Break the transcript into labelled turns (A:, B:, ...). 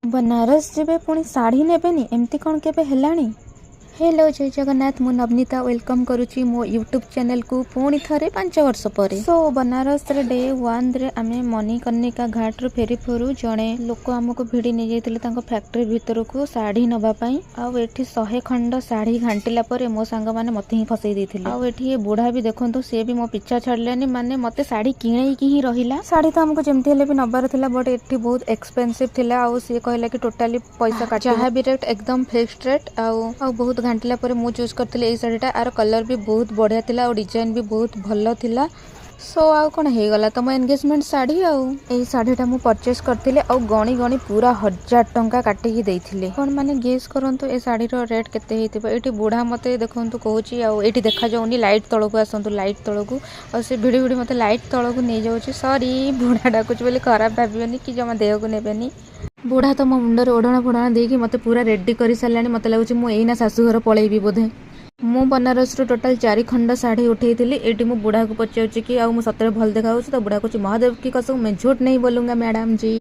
A: बनारस जेबे पुणी शाढ़ी नेबेनी एमती कौन केबे हेलानी। हेलो जय जगन्नाथ मु नवनीता वेलकम करुची मो यूट्यूब चैनल को पुणी थरे 5 वर्ष परे। सो बनारस रे डे 1 रे आमे मणिकर्णिका घाट रू फेरी फुरु जणे लोक हमको भिड़ी नहीं जाइतिले तांको फैक्ट्री भीतर को साड़ी नबा पई आउ एठी 100 खंड साड़ी घांटिला परे मो सांग माने मते ही फसई देथिले। आउ एठी ये बुढ़ा भी देखंतु से भी मो पिछा छडलेनी माने मते साड़ी किणई की ही रहिला। साड़ी तो हमको जेमती हेले भी नबार थिला बट एठी बहुत एक्सपेंसिव थिला आउ से कहला कि टोटली पैसा काट जहाँ भी रेट एकदम फिक्स्ड रेट आउ बहुत घांटिला परे मु चूज करथिले ए साड़ीटा आर कलर भी बहुत बढ़िया थिला और डिजाइन भी बहुत भलो थिला। सो आउ कौन हे गला तो मो एंगेजमेंट साड़ी आउ ए साड़ीटा मु परचेस करथिले आउ गणी गणी पूरा 1000 टंका काटिकी देइथिले। कोन माने गेस करंतु ए साड़ी रो रेट केते हेतिबो। एठी बुढ़ा मते देखंतु कहूची आउ एठी देखा जाउनी लाइट तळकु आसंतु लाइट तळकु और से भिड़ी भिड़ी मते लाइट तळकु नै जाउची। सॉरी बुढ़ा डाकुच बोले खराब भाबियोनी कि जमा देह को नेबेनी। बुढ़ा तो मो मुंडर ओढ़णा फोड़णा देकी मते पूरा रेडी करी सारलानी। मते लागुची मु एइना शाशुघर पळेइबी बोधे। मु बनारस रो टोटल 4 खंड साड़ी उठेइतिली। एटी मु बुढ़ा को पचाउची कि आउ मु सतरे भल देखाउची तो बुढ़ा कहूची महादेव की कसम मैं झूठ नहीं बोलूंगा मैडम जी।